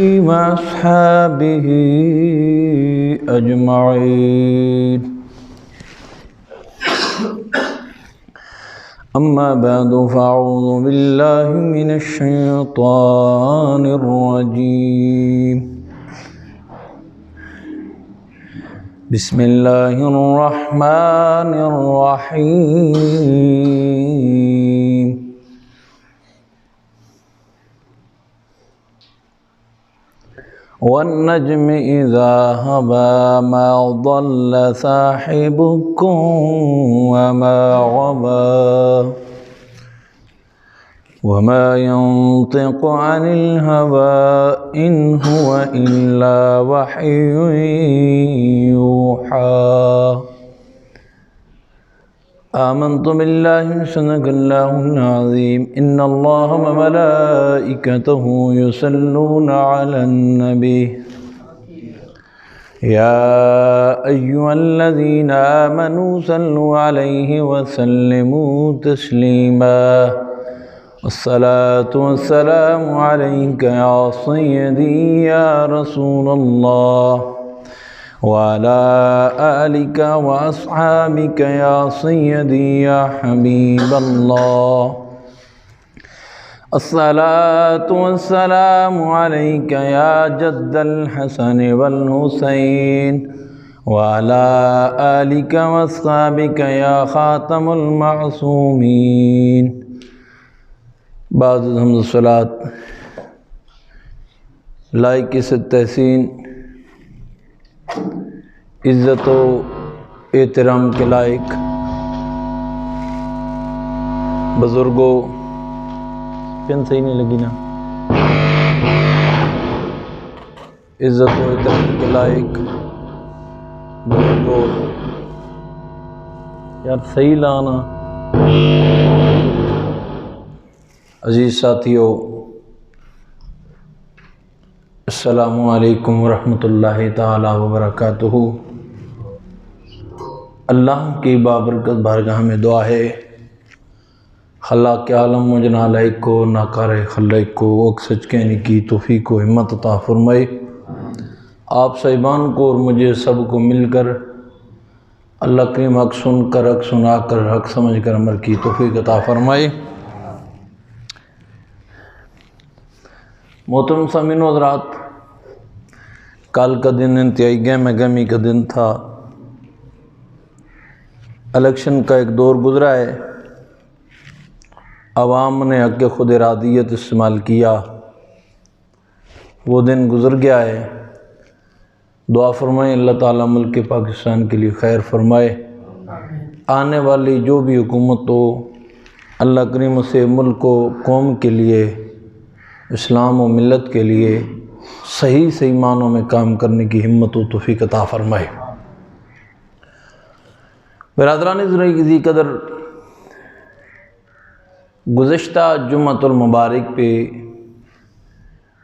وأصحابه أجمعين. أما بعد فأعوذ بالله من الشيطان الرجيم. بسم الله الرحمن الرحيم. والنجم إذا هوى ما ضل صاحبكم وما غوى وما ينطق عن الهوى إن هو إلا وحي يوحى. آمنت بالله صدق الله العظيم. إن الله وملائكته يصلون على النبي يا أيها الذين آمنوا صلوا عليه وسلموا تسليما. الصلاة والسلام عليك يا سيدي يا رسول الله وعلى آلك وأصحابك يا سيدي يا حبيب الله. الصلاة والسلام عليك يا جد الحسن والحسين وعلى آلك وأصحابك يا خاتم المعصومين. بعد حمد الصلاة لائق سے تحسین عزت و احترام کے لائق بزرگوں، پین صحیح نہیں لگی نا، عزت و احترام کے لائق بزرگوں، یار صحیح لانا، عزیز ساتھیوں، السلام علیکم ورحمۃ اللہ تعالی وبرکاتہ۔ اللہ کی بابرکت بارگاہ میں دعا ہے، خلاق عالم و جنالائق کو، ناکار خلائق کو وقت سچ کہنے کی توفیق و ہمت عطا فرمائے۔ آپ صاحبان کو اور مجھے سب کو مل کر اللہ کریم حق سن کر، حق سنا کر، حق سمجھ کر عمل کی توفیق عطا فرمائے۔ محترم سامعین و حضرات، کل کا دن انتہائی گہمہ گہمی کا دن تھا۔ الیکشن کا ایک دور گزرا ہے، عوام نے حق خود ارادیت استعمال کیا، وہ دن گزر گیا ہے۔ دعا فرمائیں اللہ تعالیٰ ملک پاکستان کے لیے خیر فرمائے۔ آنے والی جو بھی حکومت ہو، اللہ کریم سے ملک و قوم کے لیے، اسلام و ملت کے لیے صحیح معنوں میں کام کرنے کی ہمت و توفیق عطا فرمائے۔ برادران عزیز قدر، گزشتہ جمعۃ المبارک پہ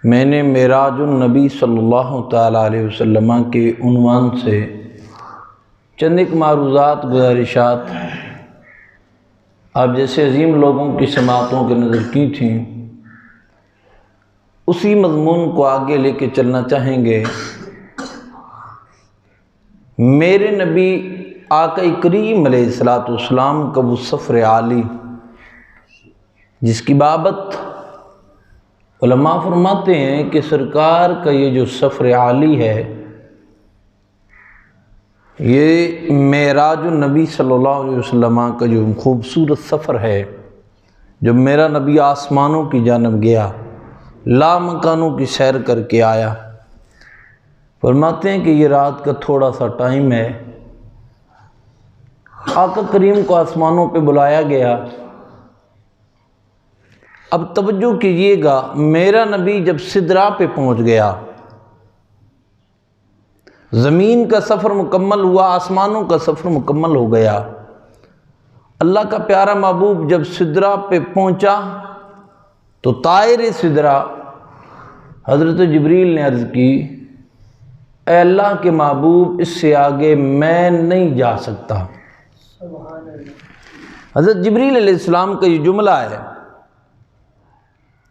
میں نے معراج النبی صلی اللہ تعالیٰ علیہ وسلم کے عنوان سے چند ایک معروضات، گزارشات آپ جیسے عظیم لوگوں کی سماعتوں کے نظر کی تھیں، اسی مضمون کو آگے لے کے چلنا چاہیں گے۔ میرے نبی آقا کریم علیہ السلام کا وہ سفر عالی، جس کی بابت علماء فرماتے ہیں کہ سرکار کا یہ جو سفر عالی ہے، یہ معراج النبی صلی اللہ علیہ وسلم کا جو خوبصورت سفر ہے، جب میرا نبی آسمانوں کی جانب گیا، لا مکانوں کی سیر کر کے آیا، فرماتے ہیں کہ یہ رات کا تھوڑا سا ٹائم ہے، آقا کریم کو آسمانوں پہ بلایا گیا۔ اب توجہ کیجئے گا، میرا نبی جب سدرا پہ پہنچ گیا، زمین کا سفر مکمل ہوا، آسمانوں کا سفر مکمل ہو گیا، اللہ کا پیارا محبوب جب سدرا پہ پہنچا تو طائر سدرا حضرت جبریل نے عرض کی، اے اللہ کے محبوب، اس سے آگے میں نہیں جا سکتا۔ حضرت جبریل علیہ السلام کا یہ جملہ ہے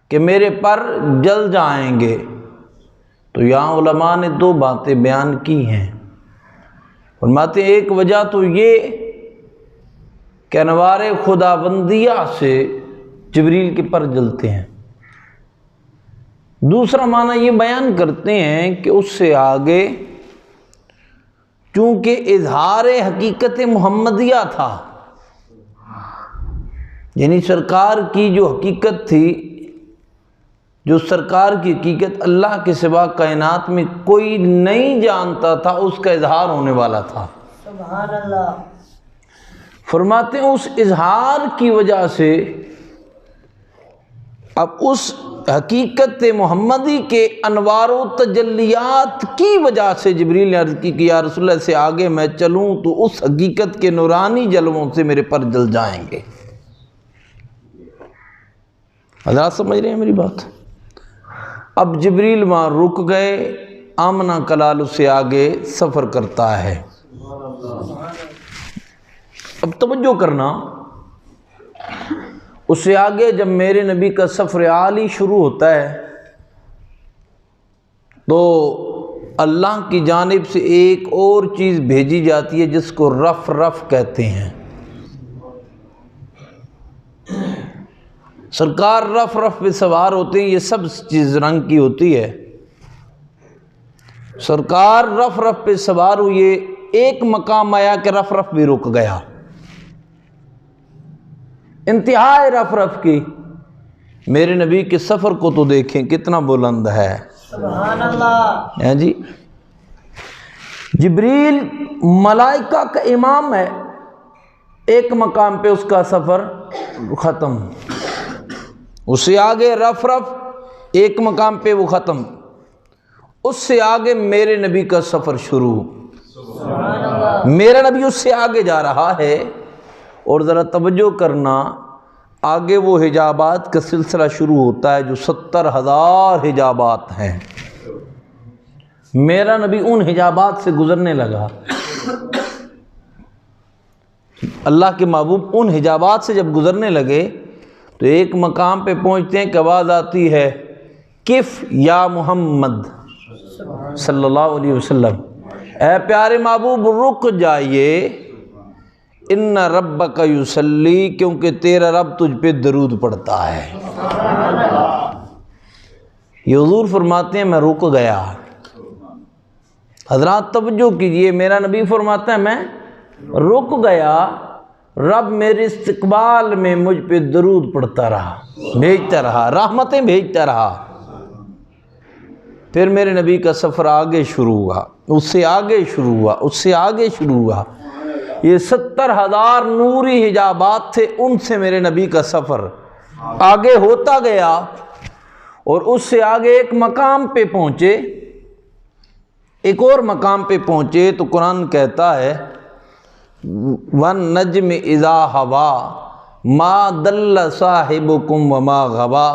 کہ میرے پر جل جائیں گے، تو یہاں علماء نے دو باتیں بیان کی ہیں۔ فرماتے ہیں ایک وجہ تو یہ کہ انوار خداوندیہ سے جبریل کے پر جلتے ہیں، دوسرا معنی یہ بیان کرتے ہیں کہ اس سے آگے چونکہ اظہار حقیقت محمدیہ تھا، یعنی سرکار کی جو حقیقت تھی، جو سرکار کی حقیقت اللہ کے سوا کائنات میں کوئی نہیں جانتا تھا، اس کا اظہار ہونے والا تھا۔ سبحان اللہ۔ فرماتے ہیں اس اظہار کی وجہ سے اب اس حقیقت محمدی کے انوار و تجلیات کی وجہ سے جبریل نے عرض کی کہ یا رسول اللہ سے آگے میں چلوں تو اس حقیقت کے نورانی جلووں سے میرے پر جل جائیں گے۔ حضرات سمجھ رہے ہیں میری بات؟ اب جبریل وہاں رک گئے، آمنہ کلال اس سے آگے سفر کرتا ہے۔ اب توجہ کرنا، اس سے آگے جب میرے نبی کا سفر عالی شروع ہوتا ہے تو اللہ کی جانب سے ایک اور چیز بھیجی جاتی ہے جس کو رف رف کہتے ہیں۔ سرکار رف رف پہ سوار ہوتے ہیں، یہ سب چیز رنگ کی ہوتی ہے۔ سرکار رف رف پہ سوار ہوئے، ایک مقام آیا کہ رف رف بھی رک گیا، انتہائی رف رف کی۔ میرے نبی کے سفر کو تو دیکھیں کتنا بلند ہے، سبحان اللہ۔ ہے جی۔ جبریل ملائکہ کا امام ہے، ایک مقام پہ اس کا سفر ختم، اس سے آگے رف رف ایک مقام پہ وہ ختم، اس سے آگے میرے نبی کا سفر شروع۔ سبحان اللہ۔ میرا نبی اس سے آگے جا رہا ہے، اور ذرا توجہ کرنا، آگے وہ حجابات کا سلسلہ شروع ہوتا ہے جو 70,000 حجابات ہیں۔ میرا نبی ان حجابات سے گزرنے لگا۔ اللہ کے محبوب ان حجابات سے جب گزرنے لگے تو ایک مقام پہ پہنچتے ہیں کہ آواز آتی ہے کف یا محمد صلی اللہ علیہ وسلم، اے پیارے محبوب رک جائیے، ان ربک یصلی، کیونکہ تیرا رب تجھ پہ درود پڑھتا ہے۔ یہ حضور فرماتے ہیں میں رک گیا۔ حضرات توجہ کیجئے، میرا نبی فرماتا ہے میں رک گیا، رب میرے استقبال میں مجھ پہ درود پڑھتا رہا، بھیجتا رہا، رحمتیں بھیجتا رہا۔ پھر میرے نبی کا سفر آگے شروع ہوا، اس سے آگے شروع ہوا، اس سے آگے شروع ہوا۔ یہ 70,000 نوری حجابات تھے، ان سے میرے نبی کا سفر آگے ہوتا گیا، اور اس سے آگے ایک مقام پہ پہنچے، ایک اور مقام پہ پہنچے تو قرآن کہتا ہے وَالنَّجْمِ إِذَا هَوَىٰ مَا ضَلَّ صَاحِبُكُمْ وَمَا غَوَىٰ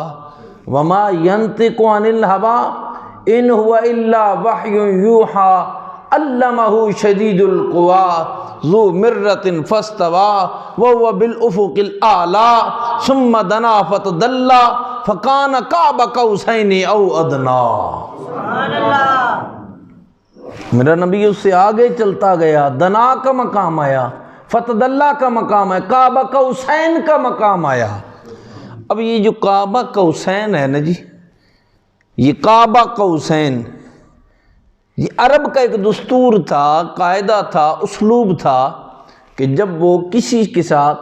وَمَا يَنطِقُ عَنِ الْهَوَىٰ إِنْ هُوَ إِلَّا وَحْيٌ يُوحَىٰ عَلَّمَهُ شَدِيدُ الْقُوَىٰ ذُو مِرَّةٍ فَاسْتَوَىٰ وَهُوَ بِالْأُفُقِ الْأَعْلَىٰ ثُمَّ دَنَا فَتَدَلَّىٰ فَكَانَ قَابَ قَوْسَيْنِ أَوْ أَدْنَىٰ۔ سبحان اللہ۔ میرا نبی اس سے آگے چلتا گیا، دنا کا مقام آیا، فتدلہ کا مقام ہے، کعبہ قوسین کا مقام آیا۔ اب یہ جو کعبہ قوسین ہے نا جی، یہ کعبہ قوسین، یہ عرب کا ایک دستور تھا، قاعدہ تھا، اسلوب تھا کہ جب وہ کسی کے ساتھ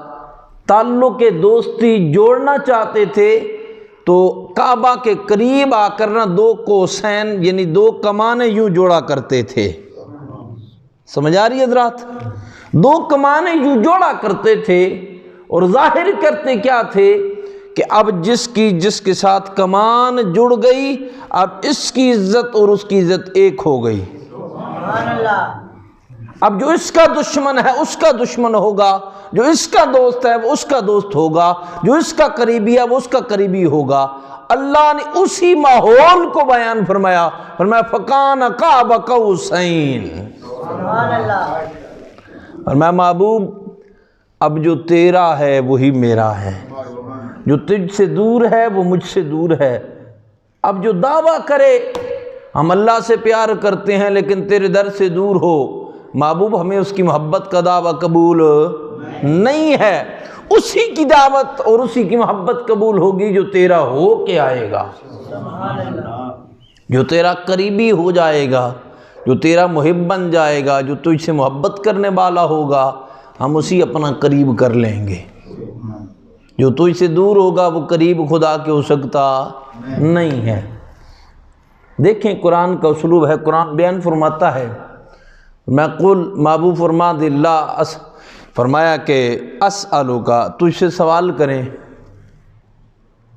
تعلق دوستی جوڑنا چاہتے تھے تو کعبہ کے قریب آ کر نہ دو قوسین یعنی دو کمانیں یوں جوڑا کرتے تھے۔ سمجھ آ رہی ہے حضرات؟ دو کمانیں یوں جوڑا کرتے تھے، اور ظاہر کرتے کیا تھے کہ اب جس کے ساتھ کمان جڑ گئی، اب اس کی عزت اور اس کی عزت ایک ہو گئی۔ سبحان اللہ۔ اب جو اس کا دشمن ہے اس کا دشمن ہوگا، جو اس کا دوست ہے وہ اس کا دوست ہوگا، جو اس کا قریبی ہے وہ اس کا قریبی ہوگا۔ اللہ نے اسی ماحول کو بیان فرمایا، فَكَانَ قَابَ قَوْسَيْنِ۔ سبحان اللہ۔ اور میں محبوب اب جو تیرا ہے وہی میرا ہے، جو تجھ سے دور ہے وہ مجھ سے دور ہے۔ اب جو دعویٰ کرے ہم اللہ سے پیار کرتے ہیں لیکن تیرے در سے دور ہو، محبوب ہمیں اس کی محبت کا دعویٰ قبول نہیں ہے۔ اسی کی دعوت اور اسی کی محبت قبول ہوگی جو تیرا ہو کے آئے گا، جو تیرا قریبی ہو جائے گا، جو تیرا محب بن جائے گا، جو تجھ سے محبت کرنے والا ہوگا، ہم اسی اپنا قریب کر لیں گے۔ جو تجھ سے دور ہوگا وہ قریب خدا کے ہو سکتا نہیں ہے۔ دیکھیں قرآن کا اسلوب ہے، قرآن بیان فرماتا ہے، میں قل محبوب فرما دے اللہ فرمایا کہ اسألو کا، تجھ سے سوال کریں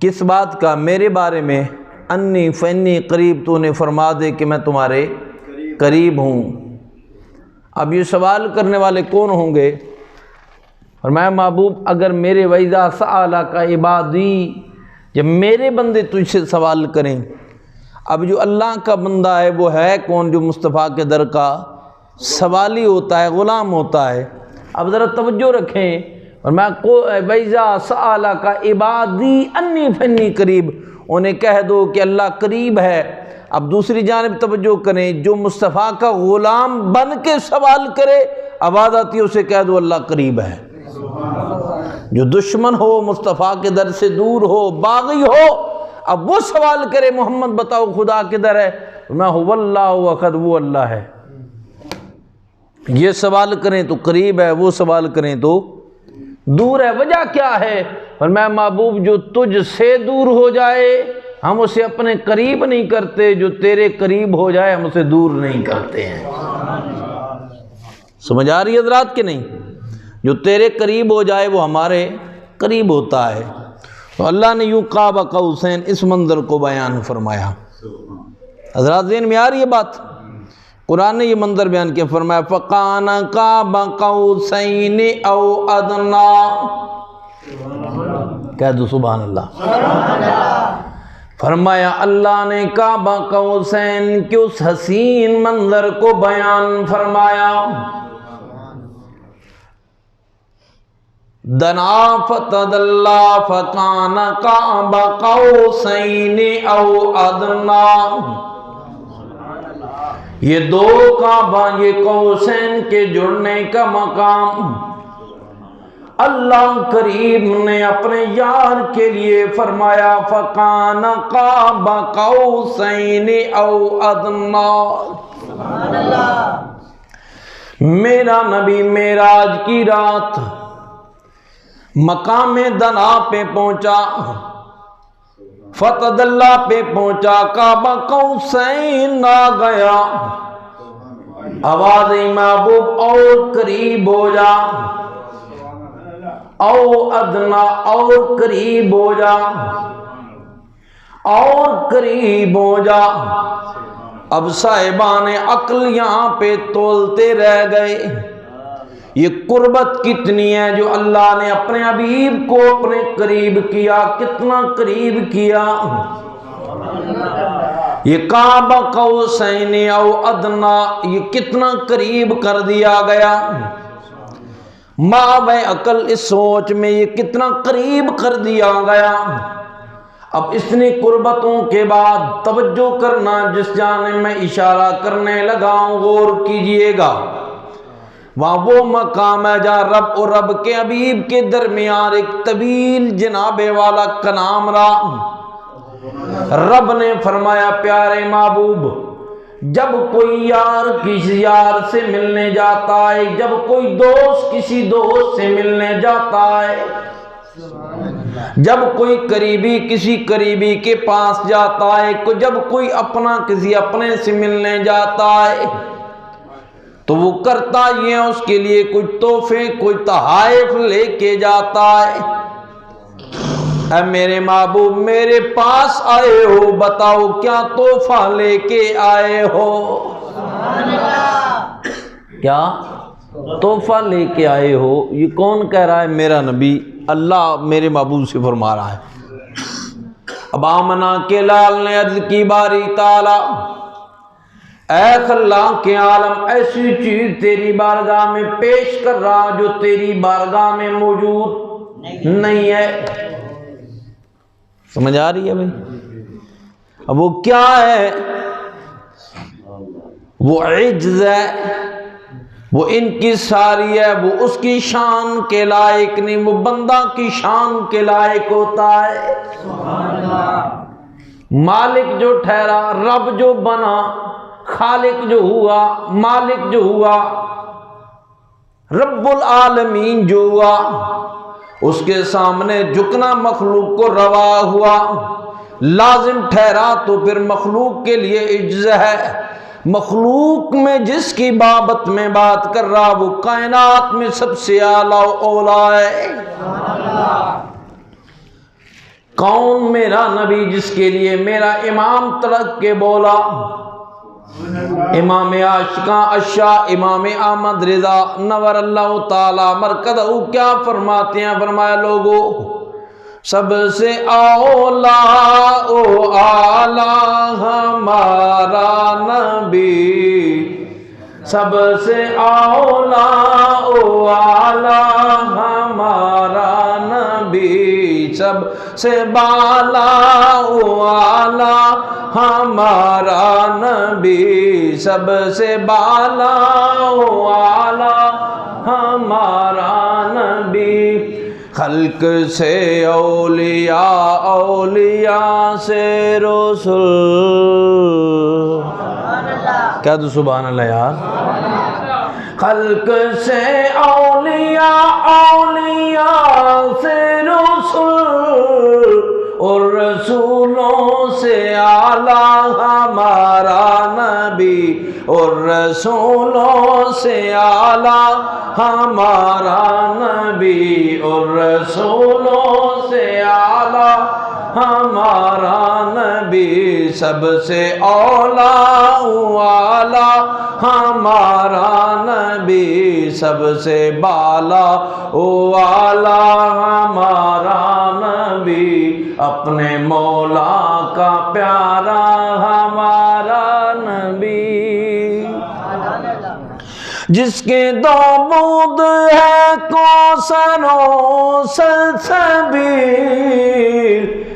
کس بات کا؟ میرے بارے میں، انی فانی قریب، تو نے فرما دے کہ میں تمہارے قریب ہوں۔ اب یہ سوال کرنے والے کون ہوں گے؟ فرمایا محبوب اگر میرے وَإِذَا سَأَلَكَ عِبَادِي، جب میرے بندے تجھ سے سوال کریں۔ اب جو اللہ کا بندہ ہے وہ ہے کون؟ جو مصطفیٰ کے در کا سوالی ہوتا ہے، غلام ہوتا ہے۔ اب ذرا توجہ رکھیں، اور میں وَإِذَا سَأَلَكَ عِبَادِي أَنِّي فَإِنِّي قریب، انہیں کہہ دو کہ اللہ قریب ہے۔ اب دوسری جانب توجہ کریں، جو مصطفیٰ کا غلام بن کے سوال کرے، آواز آتی ہے اسے کہہ دو اللہ قریب ہے۔ جو دشمن ہو، مصطفیٰ کے در سے دور ہو، باغی ہو، اب وہ سوال کرے محمد بتاؤ خدا کدھر ہے؟ میں هو اللہ احد، وہ اللہ ہے۔ یہ سوال کریں تو قریب ہے، وہ سوال کریں تو دور ہے۔ وجہ کیا ہے؟ فرمایا محبوب جو تجھ سے دور ہو جائے ہم اسے اپنے قریب نہیں کرتے، جو تیرے قریب ہو جائے ہم اسے دور نہیں کرتے ہیں۔ سمجھ آ رہی ہے حضرات کہ نہیں؟ جو تیرے قریب ہو جائے وہ ہمارے قریب ہوتا ہے۔ تو اللہ نے یوں قاب قوسین اس منظر کو بیان فرمایا۔ حضرات ذہن میں آ رہی ہے بات؟ قرآن نے یہ منظر بیان کیا، فرمایا فَقَانَ قَابَ قَوْسَيْنِ أَوْ أَدْنَىٰ، کہہ دو سبحان اللہ۔ فرمایا اللہ نے قاب قوسین کے اس حسین منظر کو بیان فرمایا۔ دنا فتدلا فکان قاب قوسین او ادنیٰ، یہ دو کعبہ، یہ قوسین کے جڑنے کا مقام اللہ کریم نے اپنے یار کے لیے فرمایا فکان قاب قوسین او ادنیٰ۔ میرا نبی معراج کی رات مقام دنا پہ پہنچا، فتد اللہ پہ پہنچا، کعبہ قوسین آ گیا۔ آواز محبوب اور قریب ہو جا، او ادنا اور قریب ہو جا، اور قریب ہو جا۔ اب صاحبان عقل یہاں پہ تولتے رہ گئے، یہ قربت کتنی ہے جو اللہ نے اپنے حبیب کو اپنے قریب کیا، کتنا قریب کیا۔ یہ کعبہ قوسین او ادنا، یہ کتنا قریب کر دیا گیا۔ مابع عقل اس سوچ میں یہ کتنا قریب کر دیا گیا۔ اب اتنی قربتوں کے بعد توجہ کرنا، جس جانب میں اشارہ کرنے لگا ہوں غور کیجئے گا۔ وہاں وہ مقام ہے جہاں رب اور رب کے حبیب کے درمیان ایک طویل جنابے والا کلام رہا۔ رب نے فرمایا پیارے محبوب، جب کوئی یار کسی یار سے ملنے جاتا ہے، جب کوئی دوست کسی دوست سے ملنے جاتا ہے، جب کوئی قریبی کسی قریبی کے پاس جاتا ہے، جب کوئی اپنا کسی اپنے سے ملنے جاتا ہے، تو وہ کرتا یہ ہے اس کے لیے کچھ تحفے، کوئی تحائف لے کے جاتا ہے۔ اے میرے محبوب میرے پاس آئے ہو، بتاؤ کیا تحفہ لے کے آئے ہو؟ کیا تحفہ لے کے آئے ہو؟ یہ کون کہہ رہا ہے؟ میرا نبی، اللہ میرے محبوب سے فرما رہا ہے۔ اب آمنہ کے لال نے عرض کی باری تعالی، اے اللہ کے عالم، ایسی چیز تیری بارگاہ میں پیش کر رہا جو تیری بارگاہ میں موجود نہیں ہے۔ سمجھ آ رہی ہے بھائی؟ اب وہ کیا ہے؟ وہ عجز ہے، وہ انکساری ہے، وہ اس کی شان کے لائق نہیں، وہ بندہ کی شان کے لائق ہوتا ہے۔ مالک جو ٹھہرا، رب جو بنا، خالق جو ہوا، مالک جو ہوا، رب العالمین جو ہوا، اس کے سامنے جھکنا مخلوق کو روا ہوا، لازم ٹھہرا، تو پھر مخلوق کے لیے عجز ہے۔ مخلوق میں جس کی بابت میں بات کر رہا وہ کائنات میں سب سے اعلیٰ و اولیٰ ہے۔ کون؟ میرا نبی، جس کے لیے میرا امام تڑک کے بولا، امام عاشقاں اشاہ امام احمد رضا نور اللہ تعالی مرکزہ کیا فرماتے ہیں؟ فرمایا لوگو، سب سے اولیٰ و اعلیٰ ہمارا نبی، سب سے اولیٰ و اعلیٰ ہمارا نبی، سب سے بالا و اعلیٰ ہمارا نبی، سب سے بالا و اعلیٰ ہمارا نبی، خلق سے اولیاء، اولیاء سے رسول۔ کیا تو سبحان اللہ یار؟ خلق سے اولیاء، اولیاء سے رسول، اور رسولوں سے اعلیٰ ہمارا نبی، اور رسولوں سے اعلیٰ ہمارا نبی، اور رسولوں سے اعلیٰ ہمارا نبی، سب سے اولیٰ و اعلیٰ ہمارا نبی، سب سے بالا و اعلیٰ ہمارا نبی، اپنے مولا کا پیارا ہمارا نبی، جس کے دو بود ہے کوثر و سلسبیل،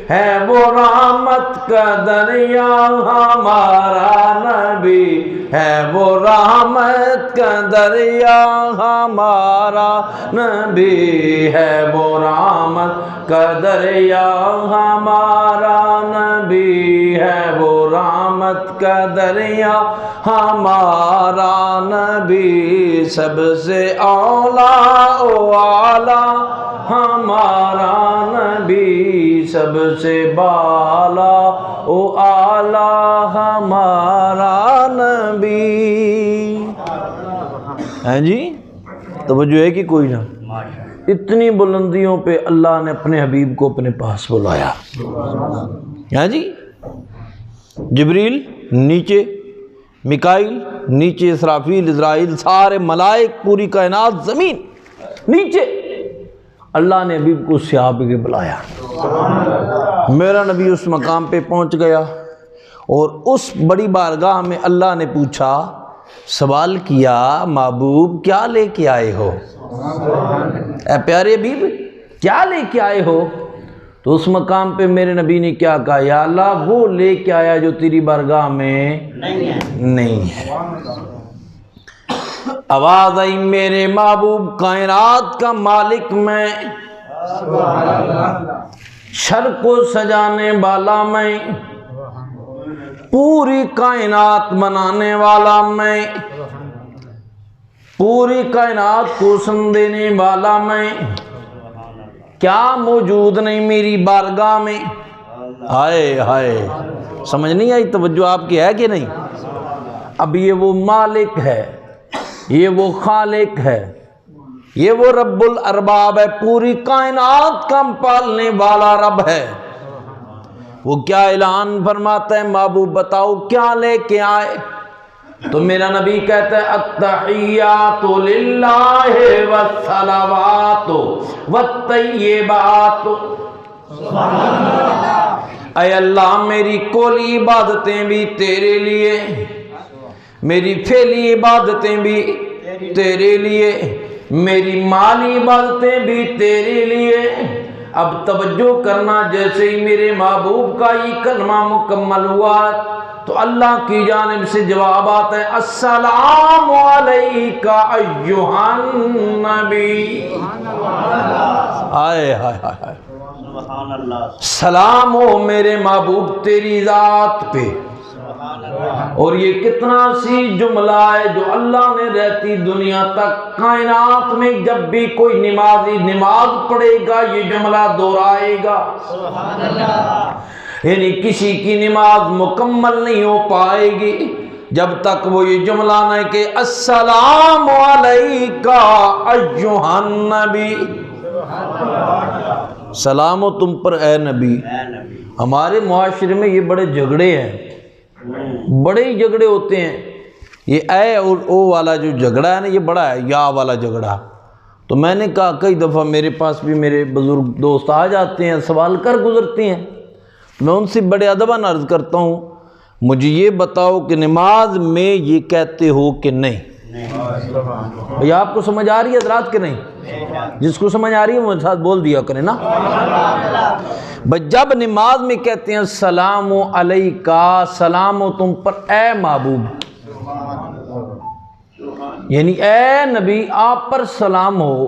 ہے وہ رحمت کا دریا ہمارا نبی، ہے وہ رحمت کا دریا ہمارا نبی، ہے وہ رحمت کا دریا ہمارا نبی، ہے وہ رحمت کا دریا ہمارا نبی، سب سے اولیٰ و اعلیٰ ہمارا نبی، سب سے بالا و اعلیٰ ہمارا نبی۔ ہیں جی؟ توجہ ہے کہ کوئی نہ؟ اتنی بلندیوں پہ اللہ نے اپنے حبیب کو اپنے پاس بلایا۔ ہیں جی؟ جبریل نیچے، میکائیل نیچے، اسرافیل، عزرائیل، سارے ملائک، پوری کائنات، زمین نیچے، اللہ نے حبیب کو سیاب کے بلایا۔ میرا نبی اس مقام پہ پہنچ گیا، اور اس بڑی بارگاہ میں اللہ نے پوچھا، سوال کیا، محبوب کیا لے کے آئے ہو؟ اے پیارے حبیب کیا لے کے آئے ہو؟ تو اس مقام پہ میرے نبی نے کیا کہا؟ یا اللہ وہ لے کے آیا جو تیری بارگاہ میں نہیں ہے۔ آواز آئی، میرے محبوب کائنات کا مالک میں، شر کو سجانے والا میں، پوری کائنات بنانے والا میں، پوری کائنات کو سن دینے والا میں، کیا موجود نہیں میری بارگاہ میں؟ ہائے ہائے، سمجھ نہیں آئی؟ توجہ آپ کی ہے کہ نہیں؟ اب یہ وہ مالک ہے، یہ وہ خالق ہے، یہ وہ رب الارباب ہے، پوری کائنات کا پالنے والا رب ہے۔ وہ کیا اعلان فرماتا ہے؟ محبوب بتاؤ کیا لے کے آئے؟ تو میرا نبی کہتا ہے، التحیات للہ والصلوات والطیبات۔ اے اللہ میری کلی عبادتیں بھی تیرے لیے، میری پھیلی عبادتیں بھی تیرے لیے، میری مالی عبادتیں بھی تیرے لیے، اب توجہ کرنا، جیسے ہی میرے محبوب کا یہ کلمہ مکمل ہوا تو اللہ کی جانب سے جواب آتا ہے السلام علیکہ ایھا النبی۔ آئے ہائے ہائے، سلام ہو میرے محبوب تیری ذات پہ۔ اور یہ کتنا سی جملہ ہے جو اللہ نے رہتی دنیا تک کائنات میں جب بھی کوئی نمازی نماز پڑھے گا یہ جملہ دہرائے گا۔ یعنی کسی کی نماز مکمل نہیں ہو پائے گی جب تک وہ یہ جملہ نہ کہ السلام علیکہ ایھا النبی، سلام ہو تم پر اے نبی۔ ہمارے معاشرے میں یہ بڑے جھگڑے ہیں، بڑے ہی جھگڑے ہوتے ہیں۔ یہ اے اور او والا جو جھگڑا ہے نا، یہ بڑا ہے، یا والا جھگڑا۔ تو میں نے کہا کئی دفعہ میرے پاس بھی میرے بزرگ دوست آ جاتے ہیں، سوال کر گزرتے ہیں، میں ان سے بڑے ادباً عرض کرتا ہوں مجھے یہ بتاؤ کہ نماز میں یہ کہتے ہو کہ نہیں؟ بھئی آپ کو سمجھ آ رہی ہے حضرات کہ نہیں؟ جس کو سمجھ آ رہی ہے وہ ساتھ بول دیا کریں نا۔ بھئی جب نماز میں کہتے ہیں سلام علیکہ، سلام ہو تم پر اے محبوب، یعنی اے نبی آپ پر سلام ہو۔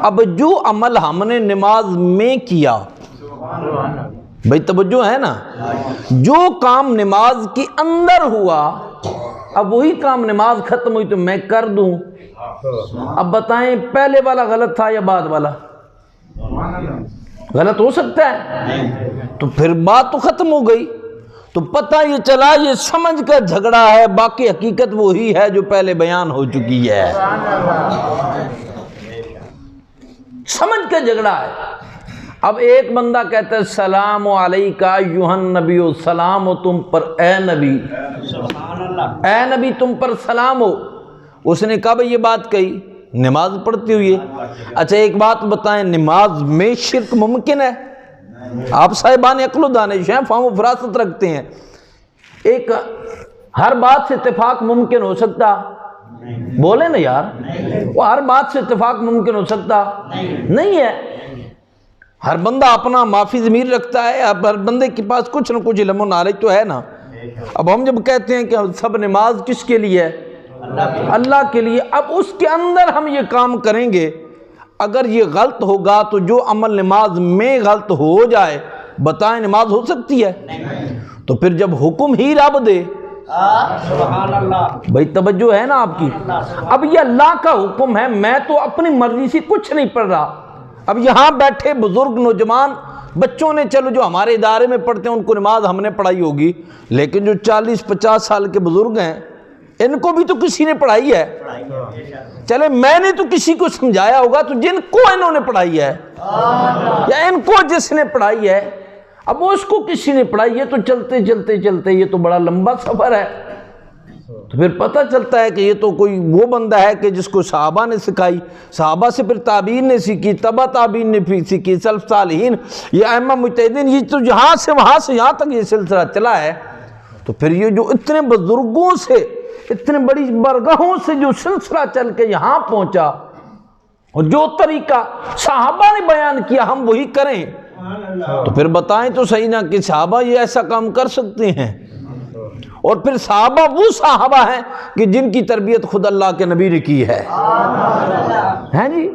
اب جو عمل ہم نے نماز میں کیا، بھئی توجہ ہے نا، جو کام نماز کے اندر ہوا، اب وہی کام نماز ختم ہوئی تو میں کر دوں، اب بتائیں پہلے والا غلط تھا یا بعد والا؟ غلط ہو سکتا ہے، تو پھر بات تو ختم ہو گئی۔ تو پتہ یہ چلا یہ سمجھ کا جھگڑا ہے، باقی حقیقت وہی ہے جو پہلے بیان ہو چکی ہے، سمجھ کا جھگڑا ہے۔ اب ایک بندہ کہتا ہے سلام علیکہ ایھا النبی، سلام ہو تم پر اے نبی، اے نبی تم پر سلام ہو۔ اس نے کب یہ بات کہی؟ نماز پڑھتے ہوئے۔ اچھا ایک بات بتائیں، نماز میں شرک ممکن ہے؟ آپ صاحبان عقل و دانش ہیں، فہم و فراست رکھتے ہیں، ایک ہر بات سے اتفاق ممکن ہو سکتا؟ بولے نا یار، وہ ہر بات سے اتفاق ممکن ہو سکتا نہیں ہے۔ ہر بندہ اپنا معافی ضمیر رکھتا ہے، ہر بندے کے پاس کچھ نہ کچھ علم و نالج تو ہے نا۔ اب ہم جب کہتے ہیں کہ سب نماز کس کے لیے ہے؟ اللہ کے لیے، اب اس کے اندر ہم یہ کام کریں گے، اگر یہ غلط ہوگا تو جو عمل نماز میں غلط ہو جائے بتائیں نماز ہو سکتی ہے؟ تو پھر جب حکم ہی رب دے، بھائی توجہ ہے نا آپ کی، اب یہ اللہ کا حکم ہے، میں تو اپنی مرضی سے کچھ نہیں پڑھ رہا۔ اب یہاں بیٹھے بزرگ نوجوان بچوں نے، چلو جو ہمارے ادارے میں پڑھتے ہیں ان کو نماز ہم نے پڑھائی ہوگی، لیکن جو 40-50 سال کے بزرگ ہیں ان کو بھی تو کسی نے پڑھائی ہے۔ چلے میں نے تو کسی کو سمجھایا ہوگا، تو جن کو انہوں نے پڑھائی ہے یا ان کو جس نے پڑھائی ہے، اب اس کو کسی نے پڑھائی ہے، تو چلتے چلتے چلتے یہ تو بڑا لمبا سفر ہے۔ تو پھر پتہ چلتا ہے کہ یہ تو کوئی وہ بندہ ہے کہ جس کو صحابہ نے سکھائی، صحابہ سے پھر تابعین نے سیکھی، تبع تابعین نے پھر سیکھی، سلف صالحین، یہ ائمہ مجتہدین، یہ تو یہاں سے وہاں سے یہاں تک یہ سلسلہ چلا ہے۔ تو پھر یہ جو اتنے بزرگوں سے، اتنے بڑی برگاہوں سے جو سلسلہ چل کے یہاں پہنچا، اور جو طریقہ صحابہ نے بیان کیا ہم وہی کریں، تو پھر بتائیں تو صحیح نا کہ صحابہ یہ ایسا کام کر سکتے ہیں؟ اور پھر صحابہ وہ صحابہ ہیں کہ جن کی تربیت خود اللہ کے نبی نے کی ہے، ہیں جی؟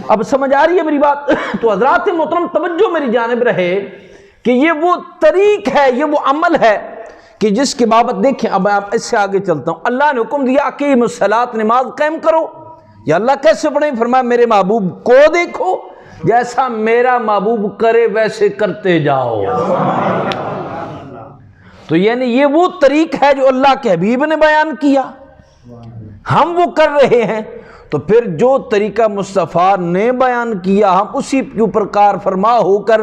اب سمجھ آ رہی ہے میری بات؟ تو حضرات محترم توجہ میری جانب رہے کہ یہ وہ طریق ہے، یہ وہ عمل ہے کہ جس کے بابت دیکھیں۔ اب آپ اس سے آگے چلتا ہوں، اللہ نے حکم دیا اقیم الصلاۃ، نماز قائم کرو۔ یا اللہ کیسے پڑھیں؟ فرمایا میرے محبوب کو دیکھو، جیسا میرا محبوب کرے ویسے کرتے جاؤ۔ تو یعنی یہ وہ طریق ہے جو اللہ کے حبیب نے بیان کیا، ہم وہ کر رہے ہیں۔ تو پھر جو طریقہ مصطفیٰ نے بیان کیا ہم اسی کے اوپر کار فرما ہو کر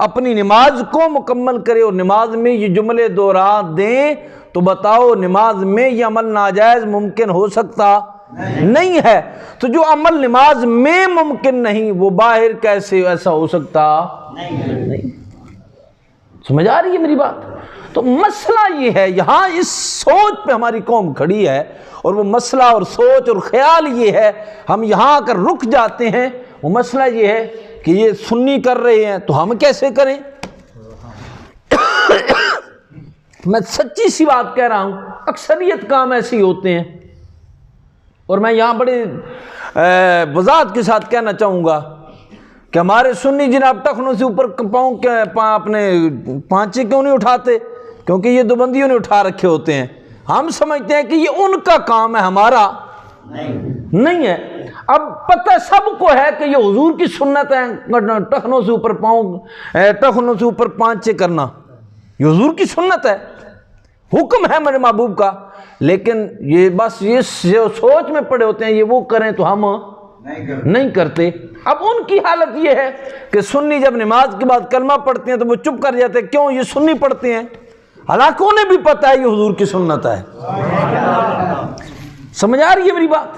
اپنی نماز کو مکمل کرے، اور نماز میں یہ جملے دہرا دیں تو بتاؤ نماز میں یہ عمل ناجائز ممکن ہو سکتا نہیں ہے۔ تو جو عمل نماز میں ممکن نہیں وہ باہر کیسے ایسا ہو سکتا نہیں؟ سمجھ آ رہی ہے میری بات؟ تو مسئلہ یہ ہے، یہاں اس سوچ پہ ہماری قوم کھڑی ہے، اور وہ مسئلہ اور سوچ اور خیال یہ ہے، ہم یہاں آ کر رک جاتے ہیں۔ وہ مسئلہ یہ ہے کہ یہ سنی کر رہے ہیں تو ہم کیسے کریں؟ میں سچی سی بات کہہ رہا ہوں، اکثریت کام ایسے ہی ہوتے ہیں۔ اور میں یہاں بڑے وضاحت کے ساتھ کہنا چاہوں گا کہ ہمارے سنی جناب ٹخنوں سے اوپر پاؤں اپنے پانچے کیوں نہیں اٹھاتے؟ کیونکہ یہ دوبندیوں نے اٹھا رکھے ہوتے ہیں۔ ہم سمجھتے ہیں کہ یہ ان کا کام ہے، ہمارا نہیں ہے۔ اب پتہ سب کو ہے کہ یہ حضور کی سنت ہے، ٹخنوں سے اوپر پاؤں، ٹخنوں سے اوپر پانچے کرنا، یہ حضور کی سنت ہے، حکم ہے میرے محبوب کا۔ لیکن یہ بس یہ سوچ میں پڑے ہوتے ہیں یہ وہ کریں تو ہم نہیں کرتے۔ اب ان کی حالت یہ ہے کہ سنی جب نماز کے بعد کلمہ پڑھتے ہیں تو وہ چپ کر جاتے ہیں، کیوں؟ یہ سنی پڑھتے ہیں، حالانکہ انہیں بھی پتہ ہے یہ حضور کی سنت ہے۔ سمجھ آ رہی ہے میری بات؟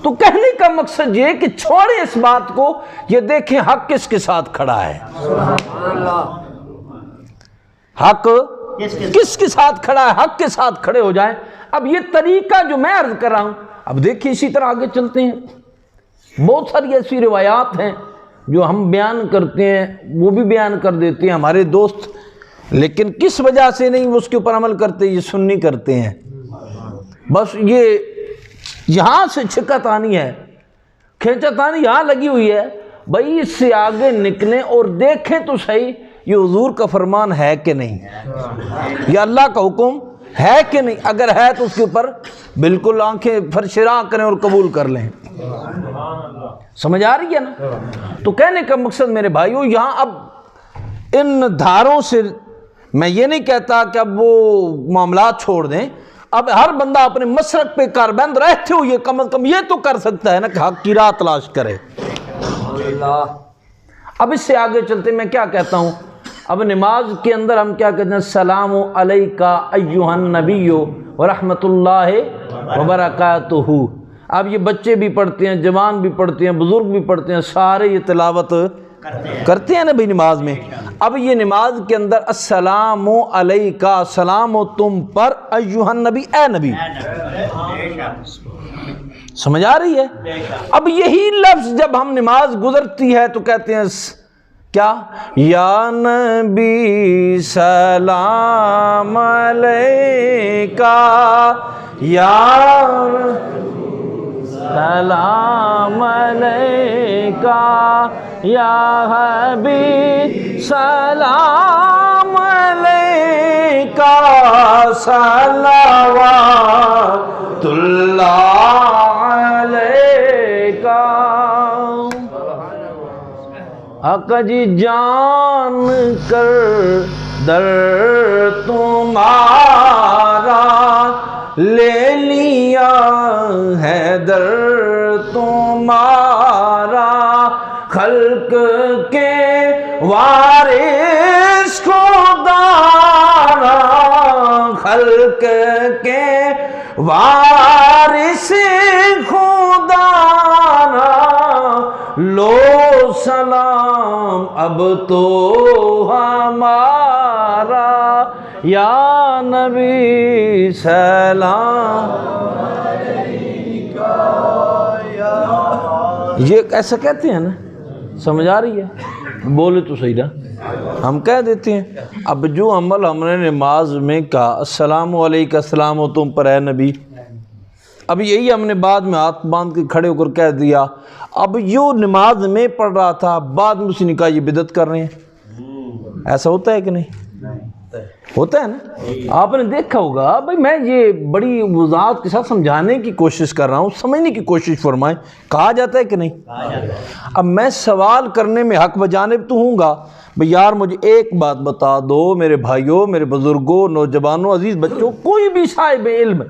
تو کہنے کا مقصد یہ کہ چھوڑیں اس بات کو، یہ دیکھیں حق کس کے ساتھ کھڑا ہے، حق کس کے ساتھ کھڑا ہے، حق کے ساتھ کھڑے ہو جائیں۔ اب یہ طریقہ جو میں عرض کر رہا ہوں، اب دیکھیں اسی طرح آگے چلتے ہیں۔ بہت ساری ایسی روایات ہیں جو ہم بیان کرتے ہیں، وہ بھی بیان کر دیتے ہیں ہمارے دوست، لیکن کس وجہ سے نہیں وہ اس کے اوپر عمل کرتے؟ یہ سنی کرتے ہیں۔ بس یہ یہاں سے چھکت آنی ہے، کھینچت آنی یہاں لگی ہوئی ہے، بھائی اس سے آگے نکلیں اور دیکھیں تو صحیح یہ حضور کا فرمان ہے کہ نہیں، یہ اللہ کا حکم ہے کہ نہیں۔ اگر ہے تو اس کے اوپر بالکل آنکھیں فرشراں کریں اور قبول کر لیں۔ سمجھ آ رہی ہے نا؟ تو کہنے کا مقصد میرے بھائیو، یہاں اب ان دھاروں سے میں یہ نہیں کہتا کہ اب وہ معاملات چھوڑ دیں، اب ہر بندہ اپنے مسلک پہ کاربند رہتے ہوئے کم از کم یہ تو کر سکتا ہے نا کہ حق کی راہ تلاش کرے۔ اب اس سے آگے چلتے میں کیا کہتا ہوں، اب نماز کے اندر ہم کیا کہتے ہیں؟ السلام علیکہ ایھا النبی ورحمۃ اللہ وبرکاتہ۔ اب یہ بچے بھی پڑھتے ہیں، جوان بھی پڑھتے ہیں، بزرگ بھی پڑھتے ہیں، سارے یہ تلاوت کرتے ہیں نا بھائی نماز میں۔ اب یہ نماز کے اندر السلام علیکہ، سلام و تم پر، ایھا النبی، اے نبی، سمجھ آ رہی ہے؟ اب یہی لفظ جب ہم نماز گزرتی ہے تو کہتے ہیں کیا؟ یا نبی سلام علیکہ، یا سلام علیکہ، یا حبیب سلام علیکہ، صلوات اللہ علیکہ۔ آقا جی جان کر در تمہارا لے لیا ہے، در تمہارا خلق کے وارث خدانا، خلق کے وارث خدانا، لو سلام اب تو ہمارا، یا نبی سلام۔ یہ ایسا کہتے ہیں نا، سمجھ آ رہی ہے؟ بولے تو صحیح نا، ہم کہہ دیتے ہیں۔ اب جو عمل ہم نے نماز میں کہا السلام علیکہ، السلام و تم پر اے نبی، اب یہی ہم نے بعد میں ہاتھ باندھ کے کھڑے ہو کر کہہ دیا، اب جو نماز میں پڑھ رہا تھا بعد میں اسی نے کہا یہ بدعت کر رہے ہیں۔ ایسا ہوتا ہے کہ نہیں؟ ہوتا ہے نا؟ آپ نے دیکھا ہوگا بھائی، میں یہ بڑی وضاحت کے ساتھ سمجھانے کی کوشش کر رہا ہوں، سمجھنے کی کوشش فرمائیں، کہا جاتا ہے کہ نہیں؟ اب میں سوال کرنے میں حق بجانب تو ہوں گا، بھئی یار مجھے ایک بات بتا دو میرے بھائیوں، میرے بزرگوں، نوجوانوں، عزیز بچوں، کوئی بھی صاحب علم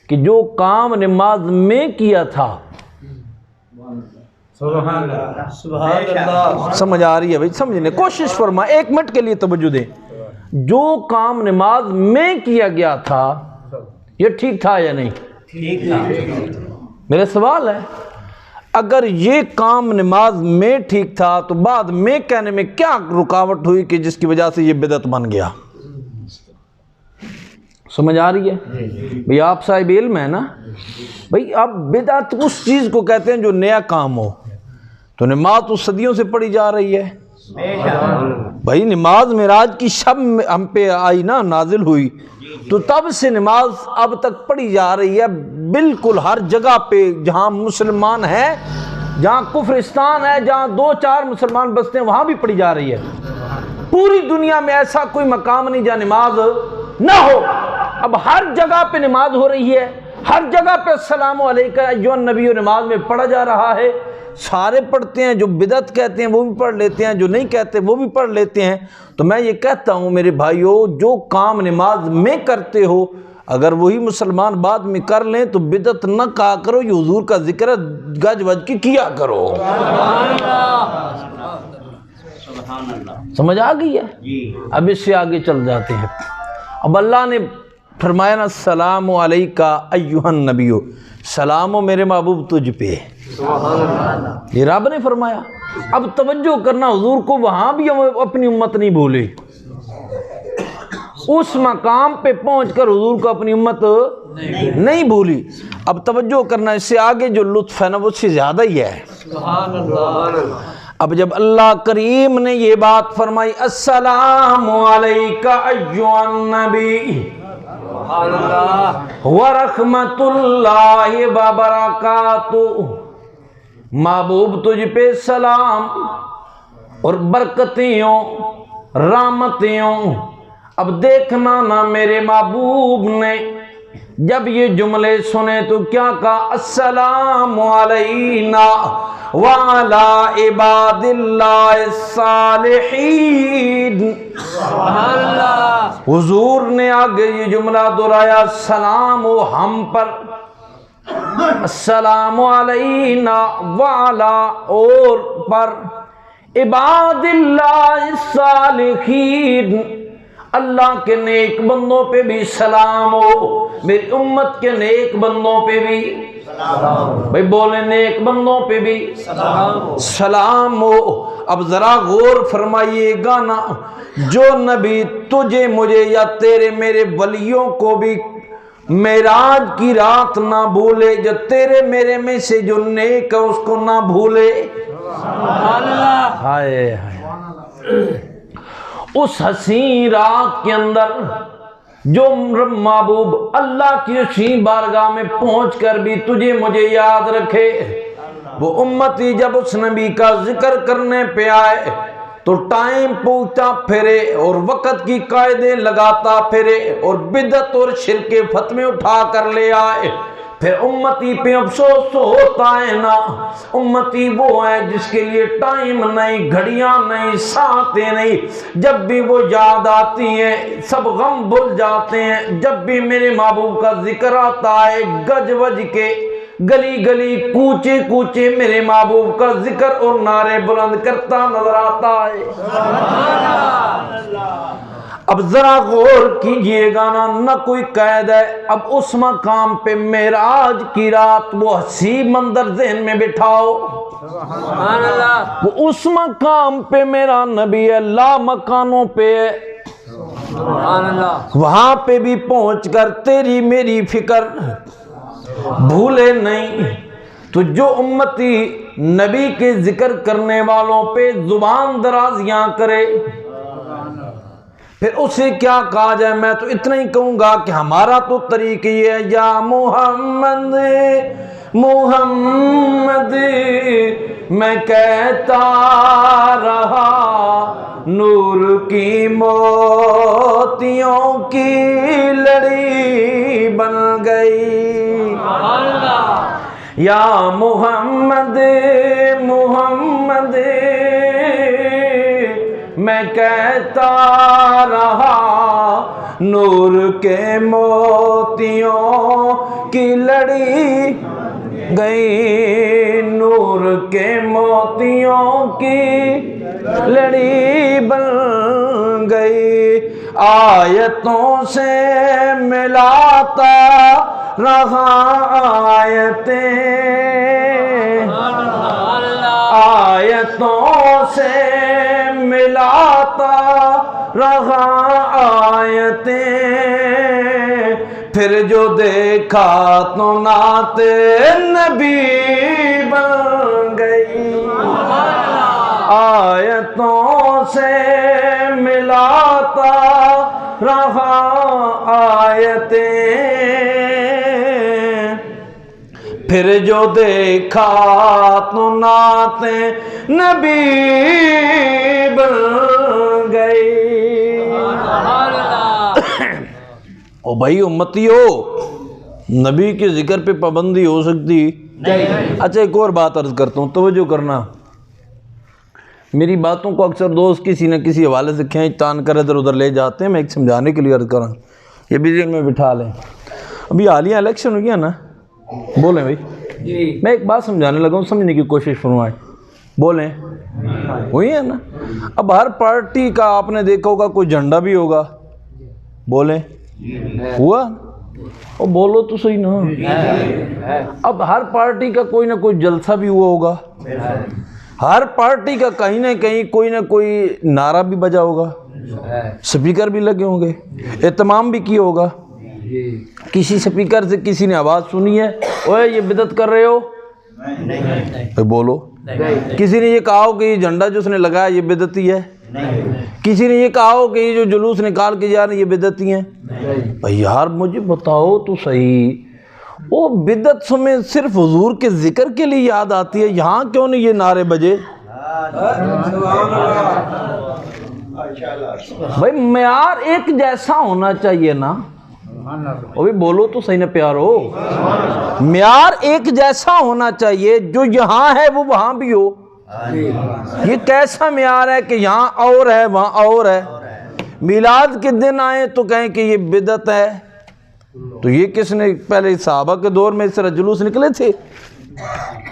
کہ جو کام نماز میں کیا تھا، سبحان اللہ، سبحان اللہ، سمجھ آ رہی ہے بھائی؟ سمجھنے کوشش فرمائیں، ایک منٹ کے لیے توجہ دیں، جو کام نماز میں کیا گیا تھا یہ ٹھیک تھا یا نہیں؟ ٹھیک تھا۔ میرا سوال ہے، اگر یہ کام نماز میں ٹھیک تھا تو بعد میں کہنے میں کیا رکاوٹ ہوئی کہ جس کی وجہ سے یہ بدعت بن گیا؟ سمجھ آ رہی ہے بھئی؟ آپ صاحب علم ہے نا بھئی؟ اب بدعت اس چیز کو کہتے ہیں جو نیا کام ہو، تو نماز تو صدیوں سے پڑھی جا رہی ہے بے شک بھائی، نماز معراج کی شب ہم پہ آئی نا، نازل ہوئی، تو تب سے نماز اب تک پڑھی جا رہی ہے، بالکل ہر جگہ پہ جہاں مسلمان ہیں، جہاں کفرستان ہے، جہاں 2-4 مسلمان بستے ہیں، وہاں بھی پڑھی جا رہی ہے۔ پوری دنیا میں ایسا کوئی مقام نہیں جہاں نماز نہ ہو، اب ہر جگہ پہ نماز ہو رہی ہے، ہر جگہ پہ السلام علیکم ایھا النبی نماز میں پڑھا جا رہا ہے۔ سارے پڑھتے ہیں، جو بدعت کہتے ہیں وہ بھی پڑھ لیتے ہیں، جو نہیں کہتے وہ بھی پڑھ لیتے ہیں۔ تو میں یہ کہتا ہوں میرے بھائیوں، جو کام نماز میں کرتے ہو اگر وہی مسلمان بعد میں کر لیں تو بدعت نہ کہا کرو، یہ حضور کا ذکر ہے، گج وج کی کیا کرو۔ سمجھ آ گئی ہے؟ اب اس سے آگے چل جاتے ہیں۔ اب اللہ نے فرمایا نا السلام علیکہ ایھا النبی، سلام ہو میرے محبوب تجھ پہ، یہ رب نے فرمایا۔ اب توجہ کرنا، حضور کو وہاں بھی اپنی امت نہیں بھولے، اس مقام پہ پہنچ کر حضور کو اپنی امت نہیں بھولی۔ اب توجہ کرنا، اس سے آگے جو لطف ہے نا وہ اس سے زیادہ ہی ہے۔ اب جب اللہ کریم نے یہ بات فرمائی السلام علیکہ ایھا النبی ورحمۃ اللہ وبرکاتہ، محبوب تجھ پہ سلام اور برکتیں ہوں، رحمتیں ہوں۔ اب دیکھنا نا میرے محبوب نے جب یہ جملے سنے تو کیا کہا؟ السلام علینا وعلی عباد اللہ الصالحین۔ حضور نے آگے یہ جملہ دہرایا، سلام ہو ہم پر، السلام علینا وعلی اور پر، عباد اللہ الصالحین، اللہ کے نیک بندوں پہ بھی سلام ہو، میری امت کے نیک بندوں پہ بھی بھائی بولے، نیک بندوں پہ بھی سلام ہو۔ اب ذرا غور فرمائیے گا نا، جو نبی تجھے مجھے یا تیرے میرے ولیوں کو بھی معراج کی رات نہ بھولے، جو تیرے میرے میں سے جو نیک ہے اس کو نہ بھولے۔ ہائے ہائے، اس حسین رات کے اندر جو محبوب اللہ کی حسین بارگاہ میں پہنچ کر بھی تجھے مجھے یاد رکھے، وہ امتی جب اس نبی کا ذکر کرنے پہ آئے تو ٹائم پوچھتا پھرے اور وقت کی قاعدے لگاتا پھرے اور بدعت اور شرک فتوے اٹھا کر لے آئے، پھر امتی پہ افسوس تو ہوتا ہے نا۔ امتی وہ ہے جس کے لیے ٹائم نہیں، گھڑیاں نہیں، ساعتیں نہیں، جب بھی وہ یاد آتی ہیں سب غم بھول جاتے ہیں۔ جب بھی میرے محبوب کا ذکر آتا ہے گج وج کے گلی گلی کوچے کوچے میرے محبوب کا ذکر اور نعرے بلند کرتا نظر آتا ہے۔ اب ذرا غور کیجئے گا نا، نہ کوئی قید ہے۔ اب اس مقام پہ معراج کی رات وہ حسین منظر ذہن میں بٹھاؤ، وہ اس مقام پہ میرا نبی ہے، لا مکانوں پہ ہے، وہاں پہ بھی پہنچ کر تیری میری فکر بھولے نہیں۔ تو جو امتی نبی کے ذکر کرنے والوں پہ زبان درازیاں کرے پھر اسے کیا کہا جائے؟ میں تو اتنا ہی کہوں گا کہ ہمارا تو طریقہ یہ ہے، یا محمد محمد میں کہتا رہا، نور کی موتیوں کی لڑی بن گئی، یا محمد محمد میں کہتا رہا، نور کے موتیوں کی لڑی گئی، نور کے موتیوں کی لڑی بن گئی، آیتوں سے ملاتا رہا آیتیں، آیتوں سے ملاتا رہا آیتیں، پھر جو دیکھا تو نعت نبی بن گئی۔ آیتوں سے ملاتا رہا آیتیں، پھر جو دیکھا تو نعتیں نبی بن گئی۔ او بھائی امتیو، نبی کے ذکر پہ پابندی ہو سکتی؟ اچھا ایک اور بات عرض کرتا ہوں، توجہ کرنا۔ میری باتوں کو اکثر دوست کسی نہ کسی حوالے سے کھینچ تان کر ادھر ادھر لے جاتے ہیں، میں ایک سمجھانے کے لیے عرض کر رہا ہوں، یہ بھی ذہن میں بٹھا لیں۔ ابھی حالیہ الیکشن ہو گیا نا، بولیں بھائی، میں ایک بات سمجھانے لگا ہوں، سمجھنے کی کوشش فرمائیں، بولیں، وہی ہے نا۔ اب ہر پارٹی کا آپ نے دیکھا ہوگا کوئی جھنڈا بھی ہوگا، بولیں، ہوا؟ اور بولو تو صحیح نا۔ اب ہر پارٹی کا کوئی نہ کوئی جلسہ بھی ہوا ہوگا، ہر پارٹی کا کہیں نہ کہیں کوئی نہ کوئی نعرہ بھی بجا ہوگا، سپیکر بھی لگے ہوں گے، اہتمام بھی کیا ہوگا۔ کسی سپیکر سے کسی نے آواز سنی ہے، اوے یہ بدعت کر رہے ہو، بولو۔ کسی نے یہ کہا ہو کہ یہ جھنڈا جو اس نے لگایا یہ بدعتی ہے؟ کسی نے یہ کہا ہو کہ یہ جو جلوس نکال کے جا رہے ہیں یہ بدعتی ہیں؟ بھائی یار مجھے بتاؤ تو صحیح، وہ بدعت میں صرف حضور کے ذکر کے لیے یاد آتی ہے، یہاں کیوں نہیں یہ نعرے بجے؟ بھائی معیار ایک جیسا ہونا چاہیے نا، ابھی بولو تو صحیح نہ پیارو، معیار ایک جیسا ہونا چاہیے، جو یہاں ہے وہ وہاں بھی ہو۔ یہ کیسا معیار ہے کہ یہاں اور ہے وہاں اور ہے؟ میلاد کے دن آئے تو کہیں کہ یہ بدعت ہے، تو یہ کس نے پہلے صحابہ کے دور میں اس طرح جلوس نکلے تھے؟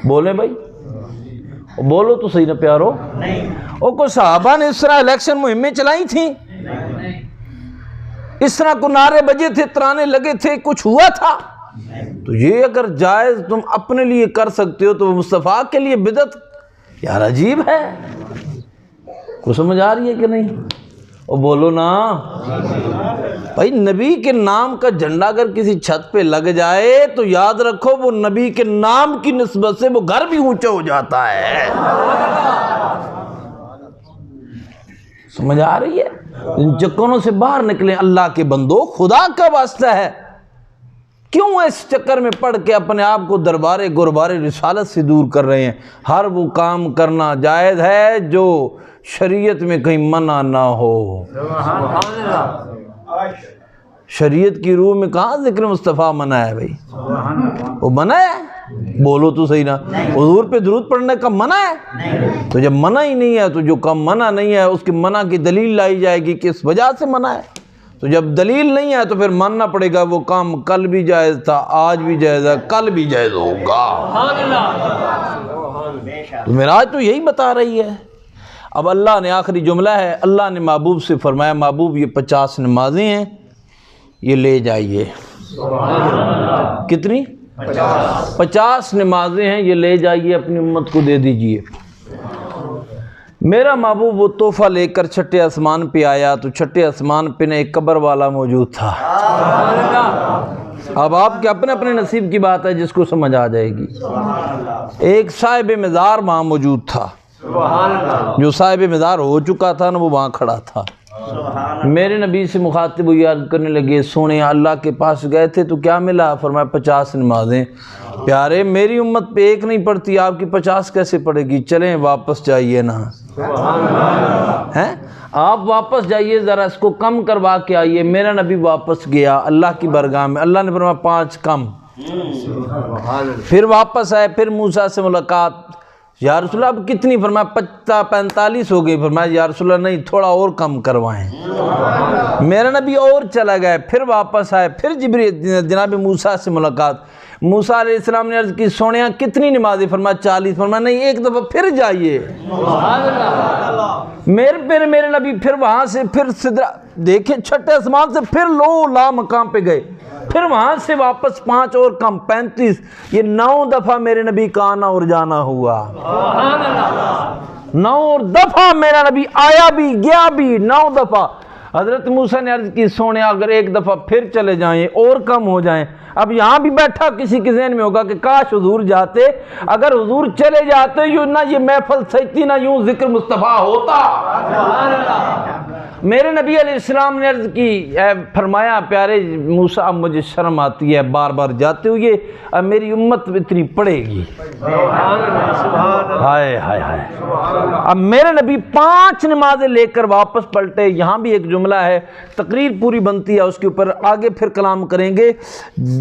بولیں بھائی، بولو تو صحیح نہ پیارو۔ اور کوئی صحابہ نے اس طرح الیکشن مہمیں چلائی تھیں؟ اس طرح کو نعرے بجے تھے، ترانے لگے تھے، کچھ ہوا تھا؟ تو یہ اگر جائز تم اپنے لیے کر سکتے ہو تو وہ مصطفیٰ کے لیے بدعت یار عجیب ہے۔ کو سمجھ آ رہی ہے کہ نہیں؟ اور بولو نا بھائی، نبی کے نام کا جھنڈا اگر کسی چھت پہ لگ جائے تو یاد رکھو وہ نبی کے نام کی نسبت سے وہ گھر بھی اونچا ہو جاتا ہے۔ سمجھ آ رہی ہے؟ ان چکروں سے باہر نکلیں اللہ کے بندو، خدا کا واسطہ ہے، کیوں اس چکر میں پڑھ کے اپنے آپ کو دربارے گربارے رسالت سے دور کر رہے ہیں؟ ہر وہ کام کرنا جائز ہے جو شریعت میں کہیں منع نہ ہو۔ شریعت کی روح میں کہاں ذکر مصطفیٰ منع ہے بھائی؟ وہ منع ہے؟ بولو تو صحیح نا۔ حضور پہ درود پڑھنے کا منع ہے؟ تو جب منع ہی نہیں ہے تو جو کام منع نہیں ہے اس کی منع کی دلیل لائی جائے گی کہ اس وجہ سے منع ہے۔ تو جب دلیل نہیں ہے تو پھر ماننا پڑے گا وہ کام کل بھی جائز تھا، آج بھی جائز ہے، کل بھی جائز ہوگا۔ تو معراج تو یہی بتا رہی ہے۔ اب اللہ نے آخری جملہ ہے، اللہ نے محبوب سے فرمایا محبوب یہ 50 نمازیں ہیں، یہ لے جائیے۔ کتنی؟ 50 نمازیں ہیں، یہ لے جائیے اپنی امت کو دے دیجئے۔ میرا محبوب وہ تحفہ لے کر چھٹے آسمان پہ آیا تو چھٹے آسمان پہ نہ ایک قبر والا موجود تھا۔ اب آپ کے اپنے اپنے نصیب کی بات ہے، جس کو سمجھ آ جائے گی۔ ایک صاحب مزار وہاں موجود تھا، جو صاحب مزار ہو چکا تھا نا وہ وہاں کھڑا تھا۔ میرے نبی سے مخاطب ہوئی، عرض کرنے لگے سونے اللہ کے پاس گئے تھے تو کیا ملا؟ فرمایا 50 نمازیں۔ پیارے میری امت پہ ایک نہیں پڑتی، آپ کی 50 کیسے پڑے گی؟ چلیں واپس جائیے نا، ہیں آپ واپس جائیے، ذرا اس کو کم کروا کے آئیے۔ میرا نبی واپس گیا اللہ کی بارگاہ میں، اللہ نے فرمایا 5 کم۔ پھر واپس آئے، پھر موسیٰ سے ملاقات، یا رسول اللہ اب کتنی؟ فرمایا 45 ہو گئی۔ فرمایا یا رسول اللہ نہیں، تھوڑا اور کم کروائیں۔ میرا نبی اور چلا گئے، پھر واپس آئے، پھر جناب موسیٰ سے ملاقات۔ موسیٰ علیہ السلام نے عرض کی سونیا کتنی نمازیں؟ فرمایا 40۔ فرمایا نہیں، ایک دفعہ پھر جائیے۔ میرے نبی پھر وہاں سے پھر سدرا دیکھیں چھٹے آسمان سے پھر لو لا مقام پہ گئے، پھر وہاں سے واپس 5 اور کم 35۔ یہ 9 دفعہ میرے نبی کا آنا اور جانا ہوا۔ 9 دفعہ میرا نبی آیا بھی گیا بھی، 9 دفعہ۔ حضرت موسیٰ نے عرض کی سونے اگر ایک دفعہ پھر چلے جائیں اور کم ہو جائیں، اب یہاں بھی بیٹھا کسی کے ذہن میں ہوگا کہ کاش حضور جاتے، اگر حضور چلے جاتے یوں نہ یہ محفل سجتی نہ یوں ذکر مصطفیٰ ہوتا۔ میرے نبی علیہ السلام نے عرض کی، فرمایا پیارے موسیٰ اب مجھے شرم آتی ہے بار بار جاتے ہوئے، اب میری امت اتنی پڑے گی، ہائے ہائے ہائے۔ اب میرے نبی 5 نمازیں لے کر واپس پلٹے۔ یہاں بھی ایک جملہ ہے، تقریر پوری بنتی ہے اس کے اوپر، آگے پھر کلام کریں گے،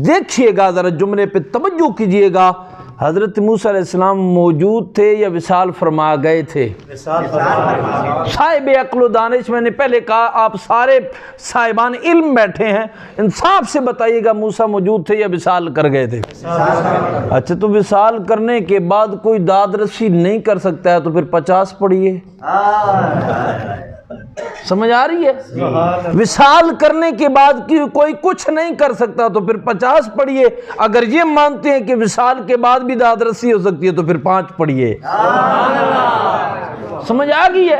دیکھیے گا ذرا جملے پہ توجہ کیجئے گا۔ حضرت موسیٰ علیہ السلام موجود تھے یا وصال فرما گئے تھے؟ صاحب عقل و دانش، میں نے پہلے کہا آپ سارے صاحبان علم بیٹھے ہیں، انصاف سے بتائیے گا موسیٰ موجود تھے یا وصال کر گئے تھے؟ اچھا، تو وصال کرنے کے بعد کوئی داد رسی نہیں کر سکتا ہے تو پھر 50 پڑھیے، سمجھ آ رہی ہے؟ وصال کرنے کے بعد کوئی کچھ نہیں کر سکتا تو پھر 50 پڑھیے، اگر یہ مانتے ہیں کہ وصال کے بعد بھی داد رسی ہو سکتی ہے تو پھر 5 پڑھیے۔ سمجھ آ گئی ہے؟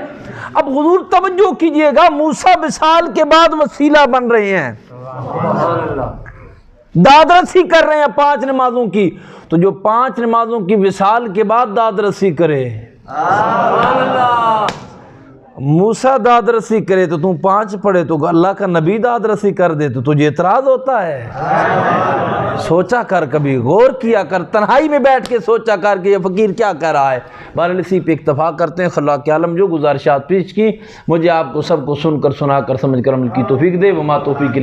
اب حضور توجہ کیجئے گا، موسیٰ وصال کے بعد وسیلہ بن رہے ہیں، داد رسی کر رہے ہیں 5 نمازوں کی، تو جو 5 نمازوں کی وصال کے بعد داد رسی کرے، موسیٰ داد رسی کرے تو تم 5 پڑھے، تو اللہ کا نبی داد رسی کر دے تو تجھے اعتراض ہوتا ہے؟ سوچا کر، کبھی غور کیا کر، تنہائی میں بیٹھ کے سوچا کر کہ یہ فقیر کیا کہہ رہا ہے۔ بہرحال اسی پہ اکتفا کرتے ہیں۔ خلا کے عالم جو گزارشات پیش کی، مجھے آپ کو سب کو سن کر سنا کر سمجھ کر عمل کی توفیق دے۔ وما توفیق